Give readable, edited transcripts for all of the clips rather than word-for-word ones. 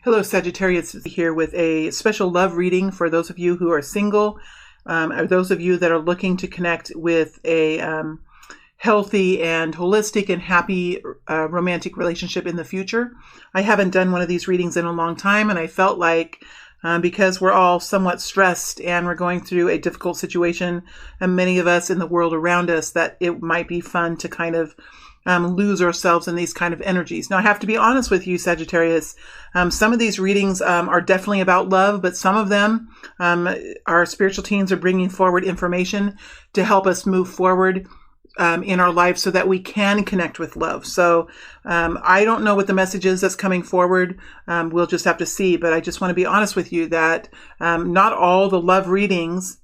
Hello, Sagittarius here with a special love reading for those of you who are single, or those of you that are looking to connect with a healthy and holistic and happy romantic relationship in the future. I haven't done one of these readings in a long time, and I felt like because we're all somewhat stressed and we're going through a difficult situation, and many of us in the world around us, that it might be fun to kind of lose ourselves in these kind of energies. Now, I have to be honest with you, Sagittarius. Some of these readings are definitely about love, but some of them, our spiritual teams are bringing forward information to help us move forward in our life so that we can connect with love. So I don't know what the message is that's coming forward. We'll just have to see. But I just want to be honest with you that not all the love readings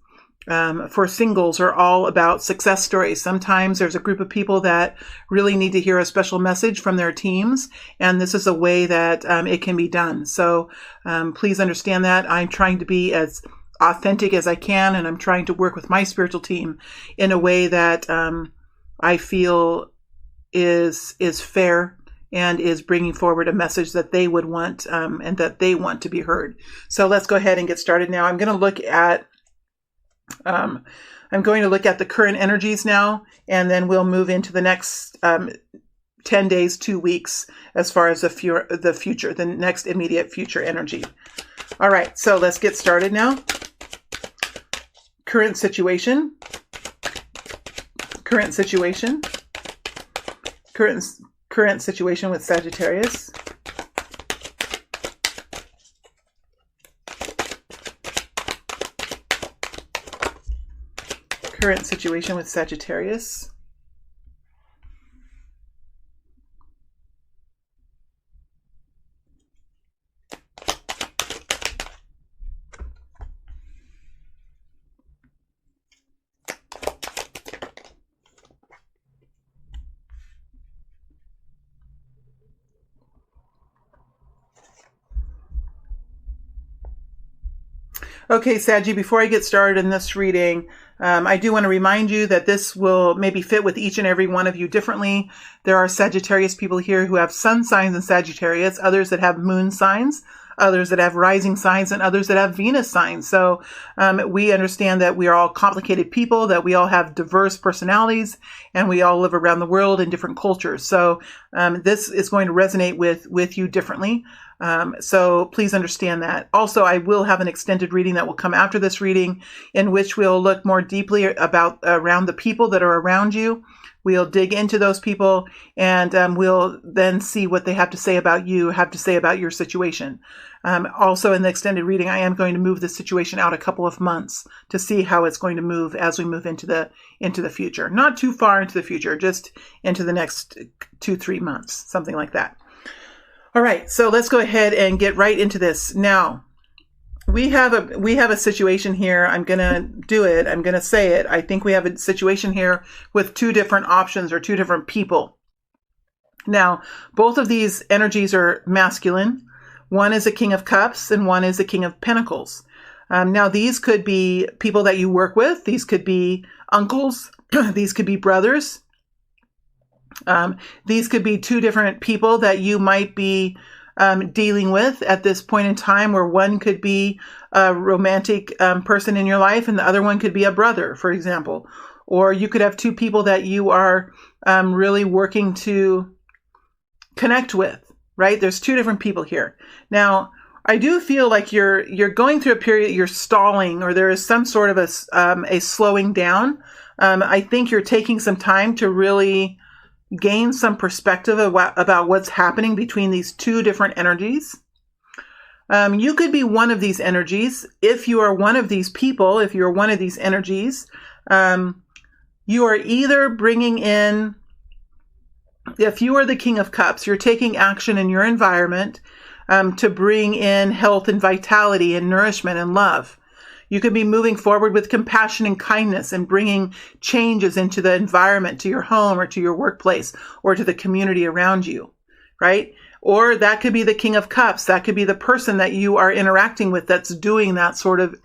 for singles are all about success stories. Sometimes there's a group of people that really need to hear a special message from their teams, and this is a way that it can be done. So please understand that. I'm trying to be as authentic as I can, and I'm trying to work with my spiritual team in a way that I feel is fair and is bringing forward a message that they would want and that they want to be heard. So let's go ahead and get started now. I'm going to look at the current energies now, and then we'll move into the next 10 days, 2 weeks, as far as the future, the next immediate future energy. All right, so let's get started now. Current situation with Sagittarius. Current situation with Sagittarius. Okay, Saggy, before I get started in this reading, I do want to remind you that this will maybe fit with each and every one of you differently. There are Sagittarius people here who have sun signs in Sagittarius, others that have moon signs, others that have rising signs, and others that have Venus signs. So we understand that we are all complicated people, that we all have diverse personalities, and we all live around the world in different cultures. So this is going to resonate with you differently. So please understand that. Also, I will have an extended reading that will come after this reading, in which we'll look more deeply about around the people that are around you. We'll dig into those people, and we'll then see what they have to say about you, have to say about your situation. Also, in the extended reading, I am going to move the situation out a couple of months to see how it's going to move as we move into the future. Not too far into the future, just into the next 2-3 months, something like that. All right, so let's go ahead and get right into this. Now, we have a situation here. I'm going to do it. I'm going to say it. I think we have a situation here with two different options or two different people. Now, both of these energies are masculine. One is a King of Cups and one is a King of Pentacles. Now, these could be people that you work with. These could be uncles. These could be brothers. These could be two different people that you might be dealing with at this point in time, where one could be a romantic person in your life and the other one could be a brother, for example. Or you could have two people that you are really working to connect with, right? There's two different people here. Now, I do feel like you're going through a period, you're stalling, or there is some sort of a slowing down. I think you're taking some time to really gain some perspective about what's happening between these two different energies. You could be one of these energies. If you are one of these people, if you're one of these energies, you are either bringing in, if you are the King of Cups, you're taking action in your environment to bring in health and vitality and nourishment and love. You could be moving forward with compassion and kindness and bringing changes into the environment, to your home or to your workplace or to the community around you, right? Or that could be the King of Cups. That could be the person that you are interacting with that's doing that sort of,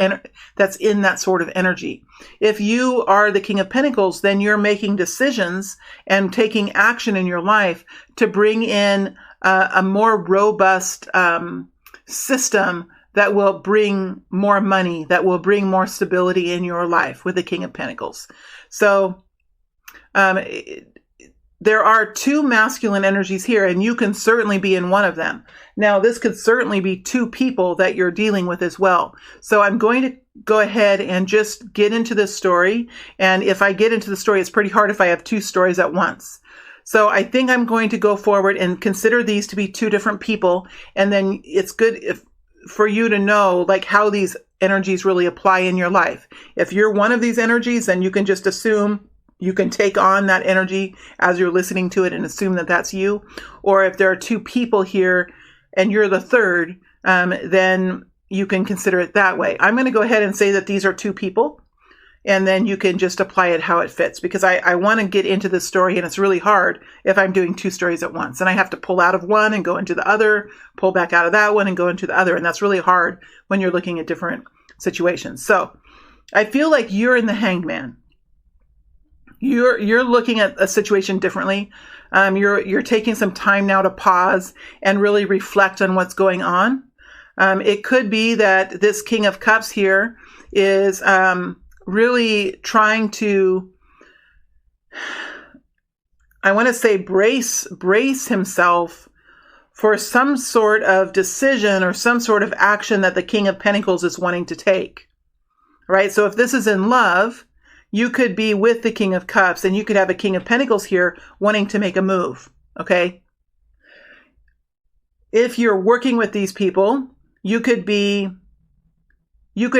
that's in that sort of energy. If you are the King of Pentacles, then you're making decisions and taking action in your life to bring in a more robust system that will bring more money, that will bring more stability in your life with the King of Pentacles. So there are two masculine energies here, and you can certainly be in one of them. Now, this could certainly be two people that you're dealing with as well. So I'm going to go ahead and just get into this story. And if I get into the story, it's pretty hard if I have two stories at once. So I think I'm going to go forward and consider these to be two different people. And then it's good for you to know like how these energies really apply in your life. If you're one of these energies, then you can just assume you can take on that energy as you're listening to it and assume that that's you. Or if there are two people here and you're the third, then you can consider it that way. I'm going to go ahead and say that these are two people, and then you can just apply it how it fits, because I want to get into this story, and it's really hard if I'm doing two stories at once. And I have to pull out of one and go into the other, pull back out of that one and go into the other. And that's really hard when you're looking at different situations. So I feel like you're in the Hanged Man. You're looking at a situation differently. You're taking some time now to pause and really reflect on what's going on. It could be that this King of Cups here is really trying to, I want to say, brace himself for some sort of decision or some sort of action that the King of Pentacles is wanting to take. Right? So if this is in love, you could be with the King of Cups, and you could have a King of Pentacles here wanting to make a move, okay? If you're working with these people, you could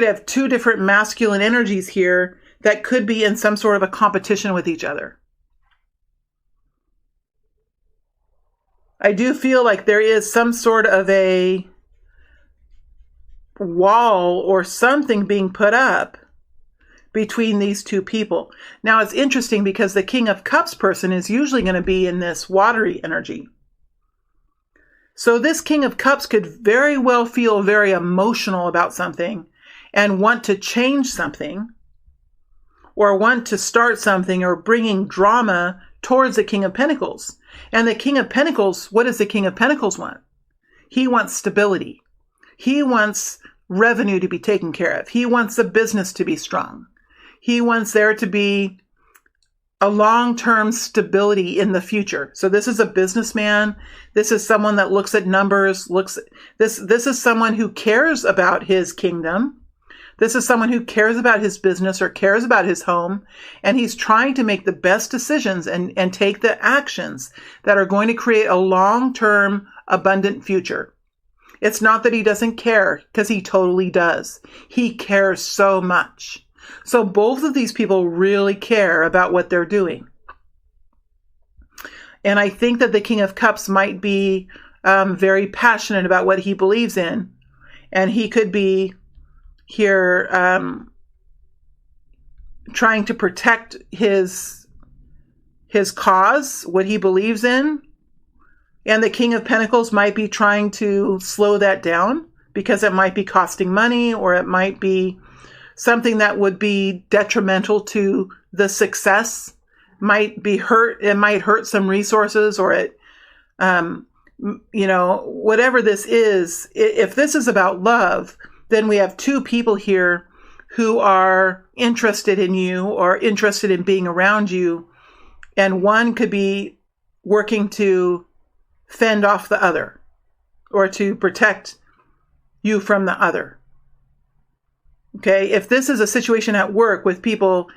have two different masculine energies here that could be in some sort of a competition with each other. I do feel like there is some sort of a wall or something being put up between these two people. Now, it's interesting because the King of Cups person is usually going to be in this watery energy. So this King of Cups could very well feel very emotional about something and want to change something, or want to start something, or bringing drama towards the King of Pentacles. And the King of Pentacles, what does the King of Pentacles want? He wants stability. He wants revenue to be taken care of. He wants the business to be strong. He wants there to be a long-term stability in the future. So this is a businessman. This is someone that looks at numbers, this is someone who cares about his kingdom. This is someone who cares about his business or cares about his home, and he's trying to make the best decisions and take the actions that are going to create a long-term abundant future. It's not that he doesn't care, because he totally does. He cares so much. So both of these people really care about what they're doing. And I think that the King of Cups might be very passionate about what he believes in. And he could be here trying to protect his cause, what he believes in. And the King of Pentacles might be trying to slow that down, because it might be costing money, or it might be something that would be detrimental to the success. It might hurt some resources, or it, whatever this is. If this is about love, then we have two people here who are interested in you or interested in being around you. And one could be working to fend off the other, or to protect you from the other. Okay, if this is a situation at work with people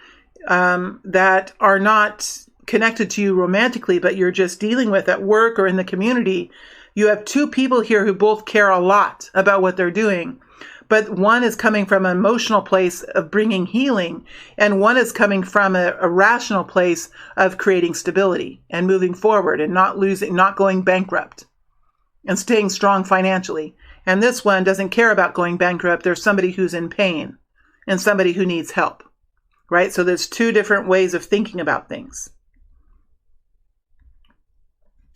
that are not connected to you romantically, but you're just dealing with at work or in the community, you have two people here who both care a lot about what they're doing. But one is coming from an emotional place of bringing healing, and one is coming from a rational place of creating stability and moving forward and not going bankrupt and staying strong financially. And this one doesn't care about going bankrupt. There's somebody who's in pain and somebody who needs help, right? So there's two different ways of thinking about things.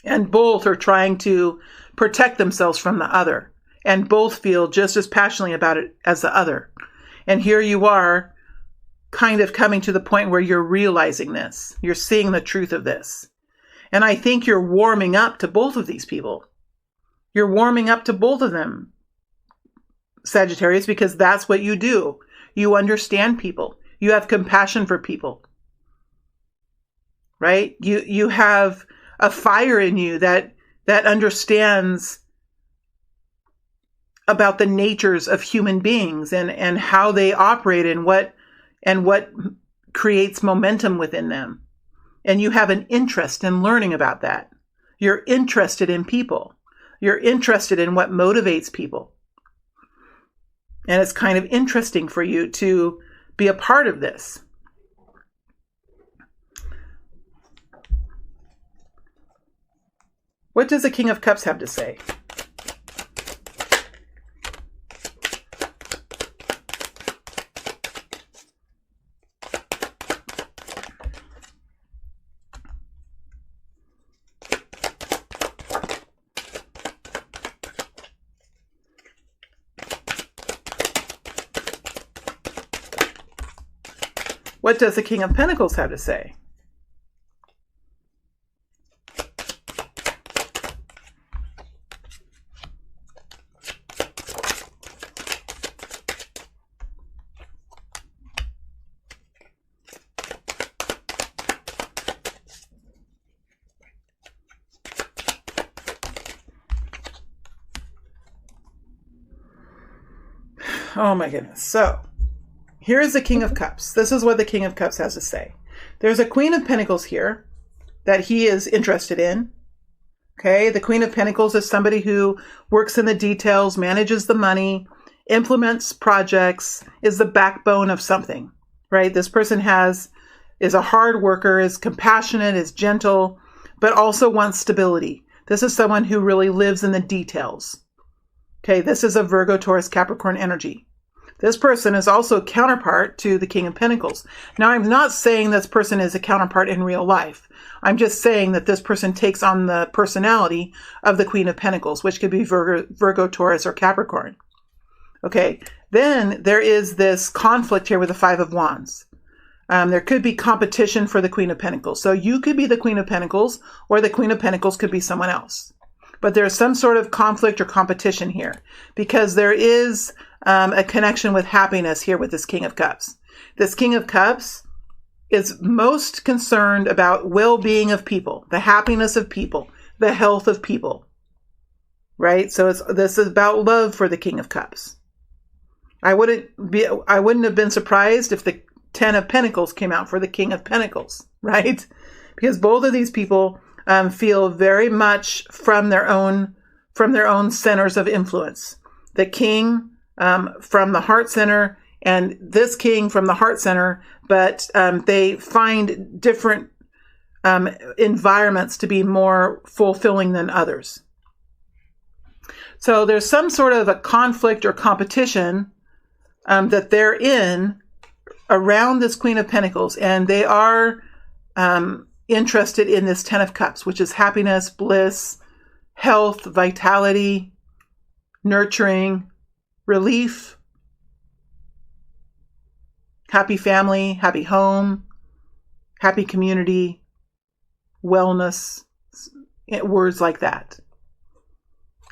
And both are trying to protect themselves from the other. And both feel just as passionately about it as the other. And here you are kind of coming to the point where you're realizing this. You're seeing the truth of this. And I think you're warming up to both of these people. You're warming up to both of them. Sagittarius, because that's what you do. You understand people. You have compassion for people, right? You have a fire in you that understands about the natures of human beings and how they operate and what creates momentum within them. And you have an interest in learning about that. You're interested in people. You're interested in what motivates people. And it's kind of interesting for you to be a part of this. What does the King of Cups have to say? What does the King of Pentacles have to say? Oh my goodness. So, here's the King of Cups. This is what the King of Cups has to say. There's a Queen of Pentacles here that he is interested in. Okay, the Queen of Pentacles is somebody who works in the details, manages the money, implements projects, is the backbone of something, right? This person is a hard worker, is compassionate, is gentle, but also wants stability. This is someone who really lives in the details. Okay, this is a Virgo, Taurus, Capricorn energy. This person is also a counterpart to the King of Pentacles. Now, I'm not saying this person is a counterpart in real life. I'm just saying that this person takes on the personality of the Queen of Pentacles, which could be Virgo, Taurus, or Capricorn. Okay, then there is this conflict here with the Five of Wands. There could be competition for the Queen of Pentacles. So you could be the Queen of Pentacles, or the Queen of Pentacles could be someone else. But there's some sort of conflict or competition here because there is a connection with happiness here with this King of Cups. This King of Cups is most concerned about well-being of people, the happiness of people, the health of people, right? So this is about love for the King of Cups. I wouldn't have been surprised if the Ten of Pentacles came out for the King of Pentacles, right? Because both of these people feel very much from their own centers of influence. The King from the heart center, and this King from the heart center, but they find different environments to be more fulfilling than others. So there's some sort of a conflict or competition that they're in around this Queen of Pentacles, and they are interested in this Ten of Cups, which is happiness, bliss, health, vitality, nurturing, relief, happy family, happy home, happy community, wellness, words like that.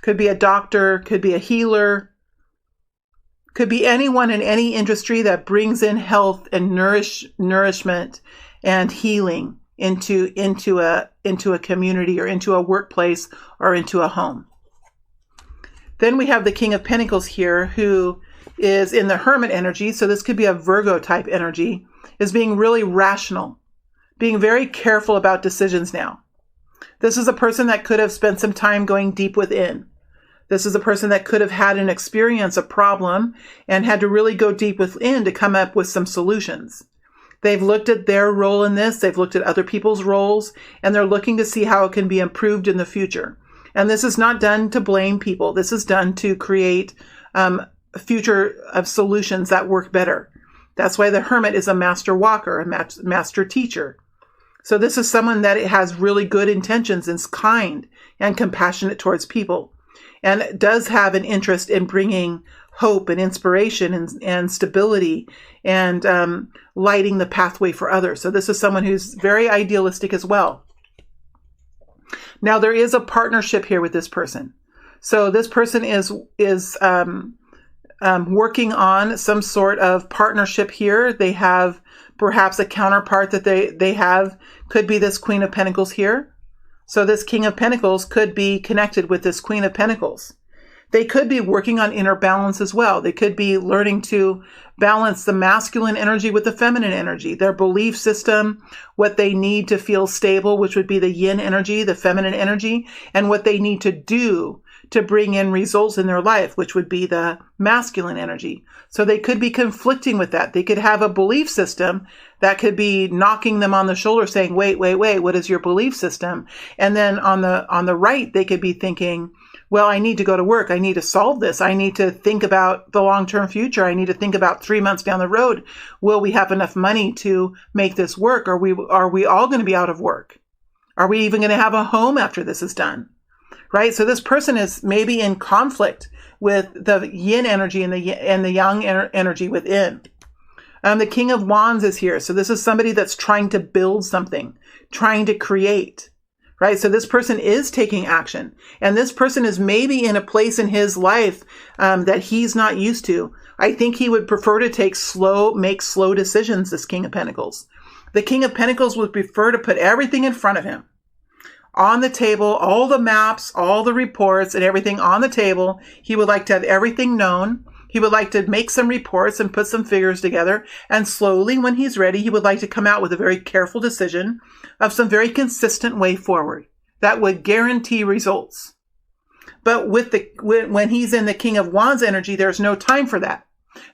Could be a doctor, could be a healer, could be anyone in any industry that brings in health and nourishment and healing into a community or into a workplace or into a home. Then we have the King of Pentacles here, who is in the Hermit energy. So this could be a Virgo type energy, is being really rational, being very careful about decisions now. This is a person that could have spent some time going deep within. This is a person that could have had an experience, a problem, and had to really go deep within to come up with some solutions. They've looked at their role in this. They've looked at other people's roles, and they're looking to see how it can be improved in the future. And this is not done to blame people. This is done to create a future of solutions that work better. That's why the Hermit is a master walker, a master teacher. So this is someone that has really good intentions and is kind and compassionate towards people, and does have an interest in bringing hope and inspiration and stability and lighting the pathway for others. So this is someone who's very idealistic as well. Now there is a partnership here with this person. So this person is working on some sort of partnership here. They have perhaps a counterpart that they have, could be this Queen of Pentacles here. So this King of Pentacles could be connected with this Queen of Pentacles. They could be working on inner balance as well. They could be learning to balance the masculine energy with the feminine energy, their belief system, what they need to feel stable, which would be the yin energy, the feminine energy, and what they need to do to bring in results in their life, which would be the masculine energy. So they could be conflicting with that. They could have a belief system that could be knocking them on the shoulder saying, wait, what is your belief system? And then on the right, they could be thinking, well, I need to go to work. I need to solve this. I need to think about the long-term future. I need to think about 3 months down the road. Will we have enough money to make this work? Are we all going to be out of work? Are we even going to have a home after this is done? Right? So this person is maybe in conflict with the yin energy and the yang energy within. The King of Wands is here. So this is somebody that's trying to build something, trying to create. Right? So this person is taking action, and this person is maybe in a place in his life that he's not used to. I think he would prefer to make slow decisions, this King of Pentacles. The King of Pentacles would prefer to put everything in front of him on the table, all the maps, all the reports and everything on the table. He would like to have everything known. He would like to make some reports and put some figures together. And slowly, when he's ready, he would like to come out with a very careful decision of some very consistent way forward that would guarantee results. But when he's in the King of Wands energy, there's no time for that.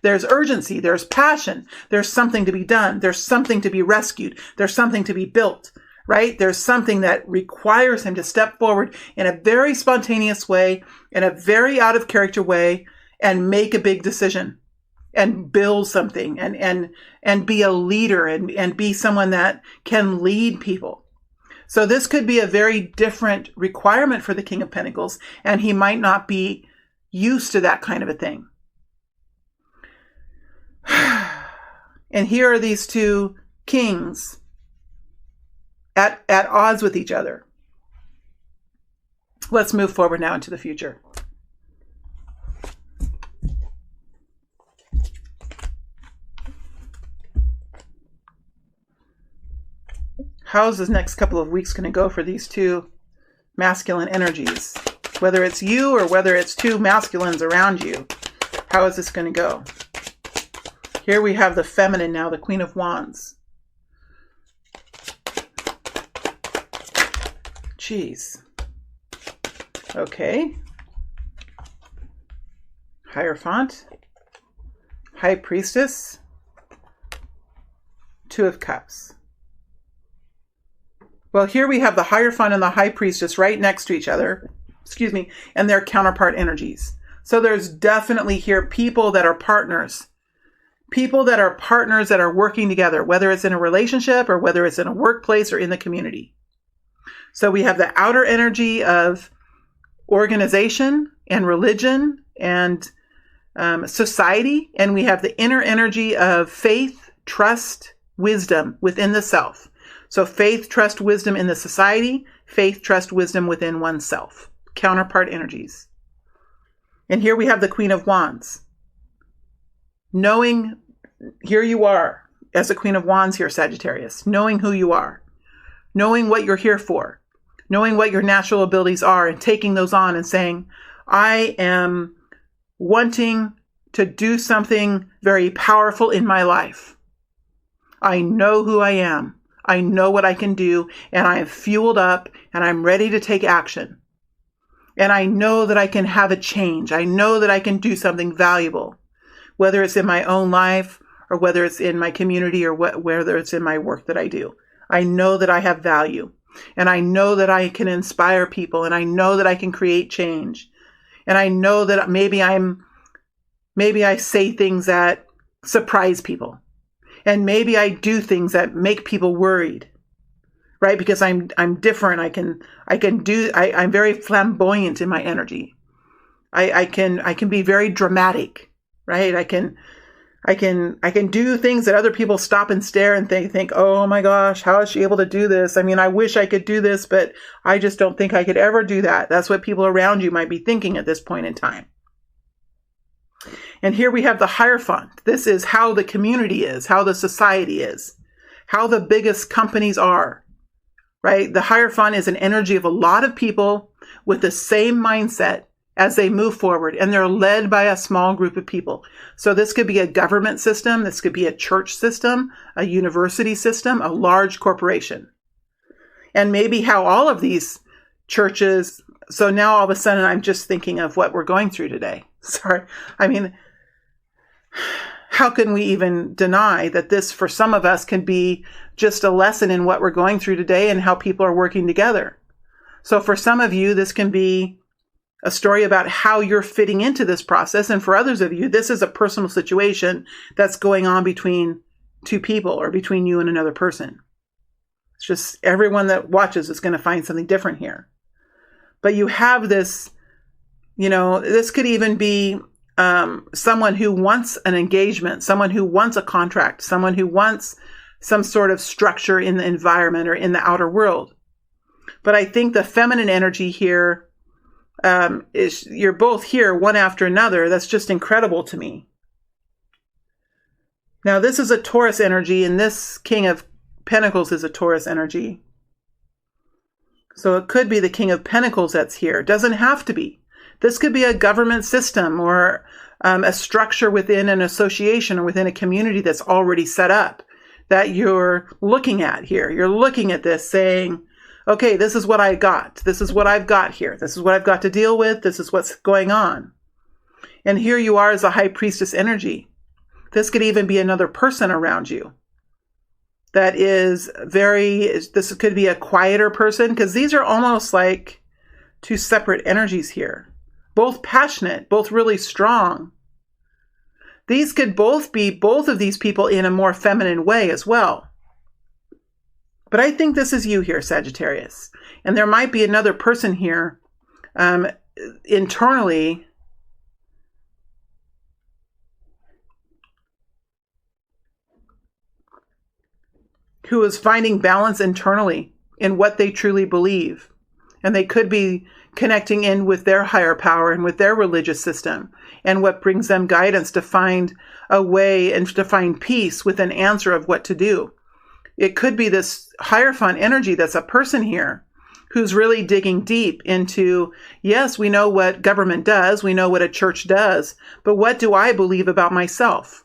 There's urgency. There's passion. There's something to be done. There's something to be rescued. There's something to be built. Right? There's something that requires him to step forward in a very spontaneous way, in a very out of character way, and make a big decision and build something and be a leader and be someone that can lead people. So this could be a very different requirement for the King of Pentacles, and he might not be used to that kind of a thing. And here are these two kings at odds with each other. Let's move forward now into the future. How's this next couple of weeks going to go for these two masculine energies? Whether it's you or whether it's two masculines around you, how is this going to go? Here we have the feminine now, the Queen of Wands. Jeez. Okay. Hierophant. High Priestess. Two of Cups. Well, here we have the Hierophant and the High Priestess right next to each other. Excuse me. And their counterpart energies. So there's definitely here people that are partners. People that are partners that are working together, whether it's in a relationship or whether it's in a workplace or in the community. So we have the outer energy of organization and religion and society, and we have the inner energy of faith, trust, wisdom within the self. So faith, trust, wisdom in the society, faith, trust, wisdom within oneself. Counterpart energies. And here we have the Queen of Wands. Knowing, here you are as the Queen of Wands here, Sagittarius, knowing who you are, knowing what you're here for, knowing what your natural abilities are and taking those on and saying, I am wanting to do something very powerful in my life. I know who I am. I know what I can do, and I am fueled up and I'm ready to take action. And I know that I can have a change. I know that I can do something valuable, whether it's in my own life or whether it's in my community or whether it's in my work that I do. I know that I have value, and I know that I can inspire people, and I know that I can create change. And I know that maybe I say things that surprise people. And maybe I do things that make people worried, right? Because I'm different. I'm very flamboyant in my energy. I can be very dramatic, right? I can do things that other people stop and stare and think, oh my gosh, how is she able to do this? I mean, I wish I could do this, but I just don't think I could ever do that. That's what people around you might be thinking at this point in time. And here we have the Hierophant. This is how the community is, how the society is, how the biggest companies are, right? The Hierophant is an energy of a lot of people with the same mindset as they move forward, and they're led by a small group of people. So this could be a government system, this could be a church system, a university system, a large corporation. And maybe how all of these churches, so now all of a sudden I'm just thinking of what we're going through today. Sorry. I mean, how can we even deny that this, for some of us, can be just a lesson in what we're going through today and how people are working together? So for some of you, this can be a story about how you're fitting into this process. And for others of you, this is a personal situation that's going on between two people or between you and another person. It's just everyone that watches is going to find something different here. But you have this, this could even be someone who wants an engagement, someone who wants a contract, someone who wants some sort of structure in the environment or in the outer world. But I think the feminine energy here is you're both here one after another. That's just incredible to me. Now, this is a Taurus energy, and this King of Pentacles is a Taurus energy. So it could be the King of Pentacles that's here. It doesn't have to be. This could be a government system or a structure within an association or within a community that's already set up that you're looking at here. You're looking at this saying, okay, this is what I got. This is what I've got here. This is what I've got to deal with. This is what's going on. And here you are as a High Priestess energy. This could even be another person around you that is this could be a quieter person, because these are almost like two separate energies here. Both passionate, both really strong. These could both be both of these people in a more feminine way as well. But I think this is you here, Sagittarius. And there might be another person here internally who is finding balance internally in what they truly believe. And they could be connecting in with their higher power and with their religious system and what brings them guidance to find a way and to find peace with an answer of what to do. It could be this Hierophant energy that's a person here who's really digging deep into, yes, we know what government does, we know what a church does, but what do I believe about myself?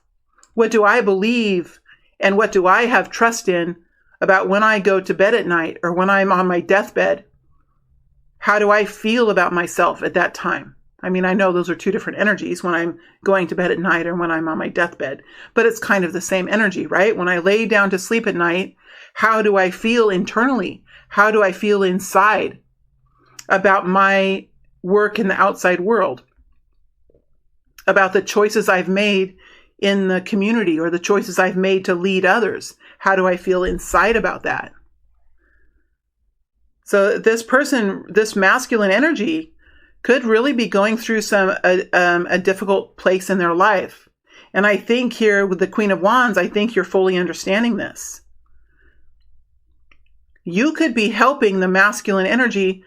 What do I believe and what do I have trust in about when I go to bed at night or when I'm on my deathbed? How do I feel about myself at that time? I mean, I know those are two different energies, when I'm going to bed at night or when I'm on my deathbed, but it's kind of the same energy, right? When I lay down to sleep at night, how do I feel internally? How do I feel inside about my work in the outside world? About the choices I've made in the community or the choices I've made to lead others? How do I feel inside about that? So this person, this masculine energy, could really be going through a difficult place in their life. And I think here with the Queen of Wands, I think you're fully understanding this. You could be helping the masculine energy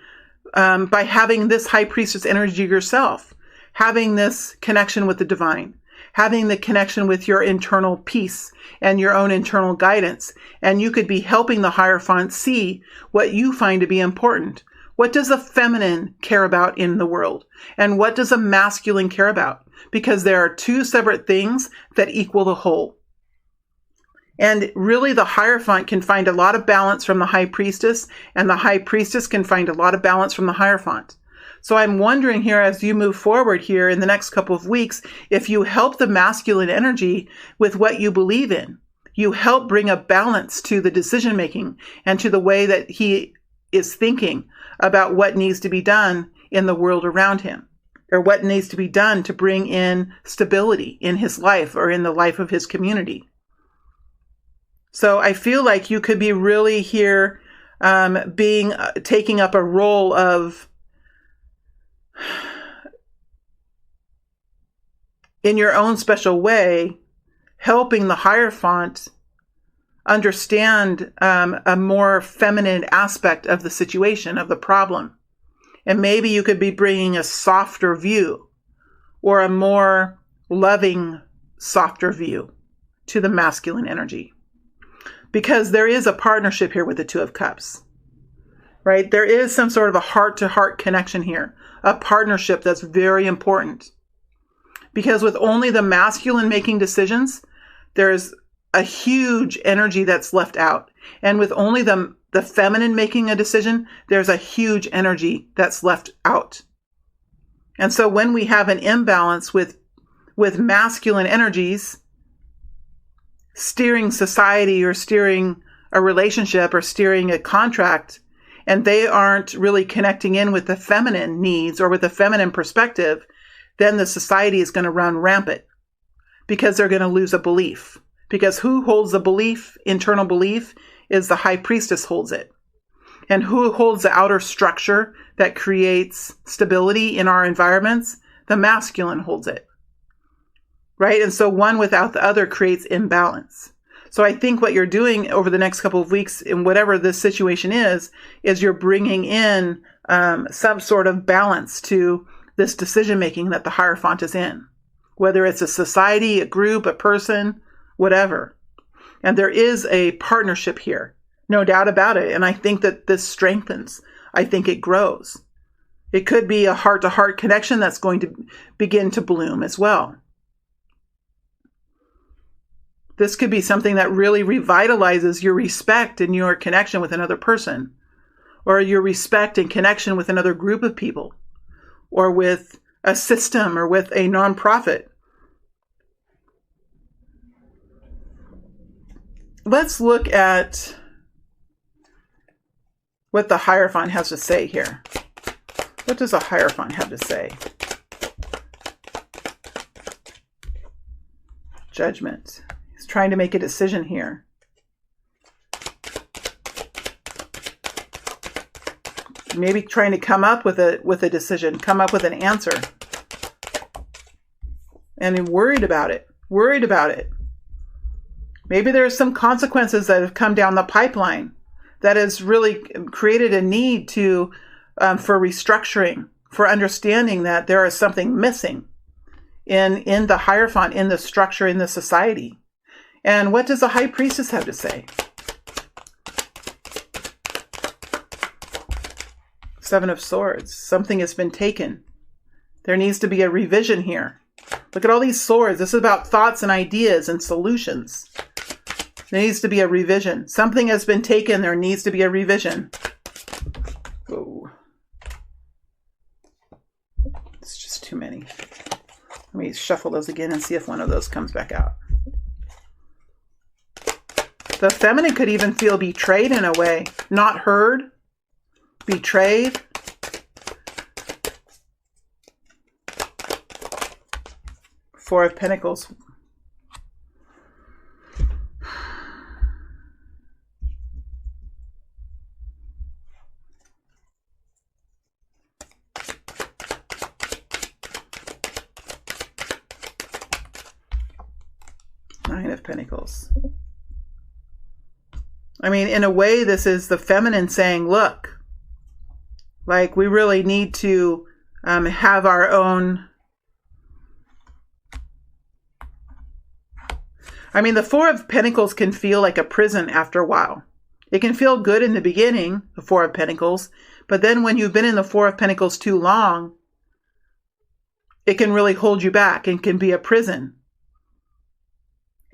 by having this High Priestess energy yourself, having this connection with the divine, having the connection with your internal peace and your own internal guidance. And you could be helping the Hierophant see what you find to be important. What does a feminine care about in the world? And what does a masculine care about? Because there are two separate things that equal the whole. And really the Hierophant can find a lot of balance from the High Priestess, and the High Priestess can find a lot of balance from the Hierophant. So I'm wondering here, as you move forward here in the next couple of weeks, if you help the masculine energy with what you believe in, you help bring a balance to the decision making and to the way that he is thinking about what needs to be done in the world around him, or what needs to be done to bring in stability in his life or in the life of his community. So I feel like you could be really here taking up a role of, in your own special way, helping the Hierophant understand a more feminine aspect of the situation, of the problem. And maybe you could be bringing a softer view or a more loving, softer view to the masculine energy. Because there is a partnership here with the Two of Cups, right? There is some sort of a heart-to-heart connection here, a partnership that's very important. Because with only the masculine making decisions, there's a huge energy that's left out. And with only the feminine making a decision, there's a huge energy that's left out. And so when we have an imbalance with masculine energies steering society or steering a relationship or steering a contract, and they aren't really connecting in with the feminine needs or with the feminine perspective, then the society is going to run rampant because they're going to lose a belief. Because who holds the belief, internal belief, is the high priestess holds it. And who holds the outer structure that creates stability in our environments? The masculine holds it. Right? And so one without the other creates imbalance. So I think what you're doing over the next couple of weeks in whatever this situation is you're bringing in some sort of balance to this decision making that the Hierophant is in. Whether it's a society, a group, a person, whatever. And there is a partnership here. No doubt about it. And I think that this strengthens. I think it grows. It could be a heart-to-heart connection that's going to begin to bloom as well. This could be something that really revitalizes your respect and your connection with another person, or your respect and connection with another group of people, or with a system, or with a nonprofit. Let's look at what the Hierophant has to say here. What does the Hierophant have to say? Judgment. He's trying to make a decision here. Maybe trying to come up with a decision, come up with an answer. And worried about it. Worried about it. Maybe there's some consequences that have come down the pipeline that has really created a need to for restructuring, for understanding that there is something missing in the Hierophant, in the structure, in the society. And what does the High Priestess have to say? Seven of Swords. Something has been taken. There needs to be a revision here. Look at all these swords. This is about thoughts and ideas and solutions. There needs to be a revision. Something has been taken. There needs to be a revision. Oh. It's just too many. Let me shuffle those again and see if one of those comes back out. The feminine could even feel betrayed in a way. Not heard. Betrayed. Four of Pentacles. Nine of Pentacles. I mean, in a way, this is the feminine saying, look, like we really need to have our own. I mean, the Four of Pentacles can feel like a prison after a while. It can feel good in the beginning, the Four of Pentacles, but then when you've been in the Four of Pentacles too long, it can really hold you back and can be a prison.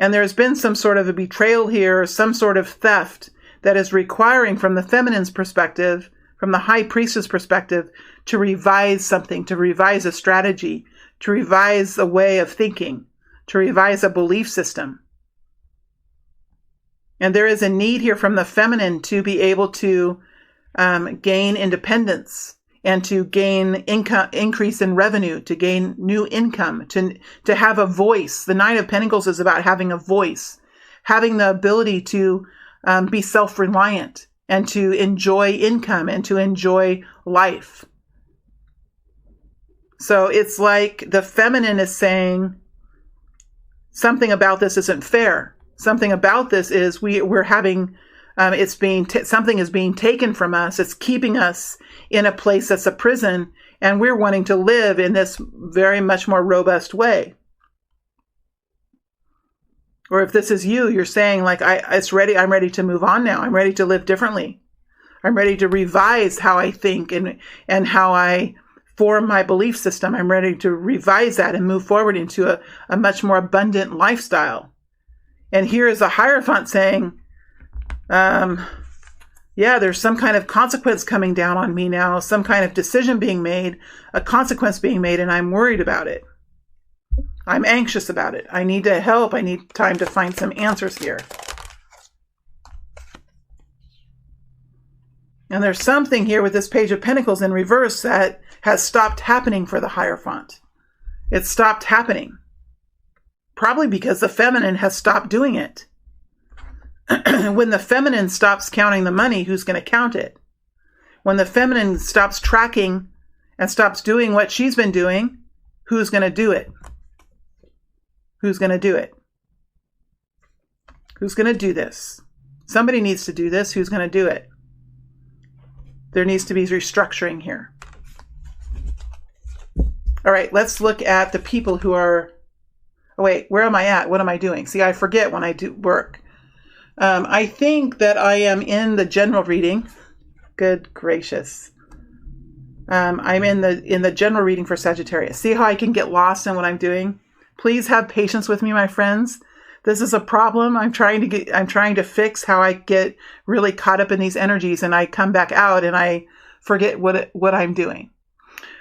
And there's been some sort of a betrayal here, some sort of theft that is requiring from the feminine's perspective, from the High Priestess perspective, to revise something, to revise a strategy, to revise a way of thinking, to revise a belief system. And there is a need here from the feminine to be able to gain independence and to gain income, increase in revenue, to gain new income, to have a voice. The Nine of Pentacles is about having a voice, having the ability to be self-reliant and to enjoy income and to enjoy life. So it's like the feminine is saying something about this isn't fair. Something about this is we're having it's being something is being taken from us. It's keeping us in a place that's a prison, and we're wanting to live in this very much more robust way. Or if this is you, you're saying like, I'm ready to move on now. I'm ready to live differently. I'm ready to revise how I think and how I form my belief system. I'm ready to revise that and move forward into a much more abundant lifestyle. And here is a Hierophant saying, yeah, there's some kind of consequence coming down on me now, some kind of decision being made, a consequence being made, and I'm worried about it. I'm anxious about it. I need to help. I need time to find some answers here. And there's something here with this Page of Pentacles in reverse that has stopped happening for the Hierophant. It's stopped happening. Probably because the feminine has stopped doing it. When the feminine stops counting the money, who's going to count it? When the feminine stops tracking and stops doing what she's been doing, who's going to do it? Who's going to do it? Who's going to do this? Somebody needs to do this. Who's going to do it? There needs to be restructuring here. All right, let's look at the people who are... Oh, wait, where am I at? What am I doing? See, I forget when I do work. I think that I am in the general reading. Good gracious. I'm in the general reading for Sagittarius. See how I can get lost in what I'm doing? Please have patience with me, my friends. This is a problem I'm trying to fix, how I get really caught up in these energies and I come back out and I forget what I'm doing.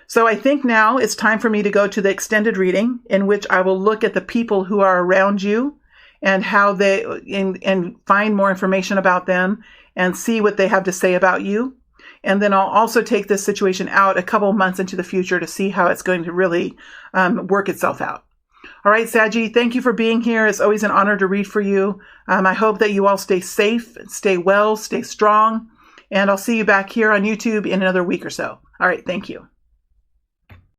So I think now it's time for me to go to the extended reading, in which I will look at the people who are around you and how they and find more information about them and see what they have to say about you. And then I'll also take this situation out a couple months into the future to see how it's going to really work itself out. All right, Saggy, thank you for being here. It's always an honor to read for you. I hope that you all stay safe, stay well, stay strong, and I'll see you back here on YouTube in another week or so. All right, thank you.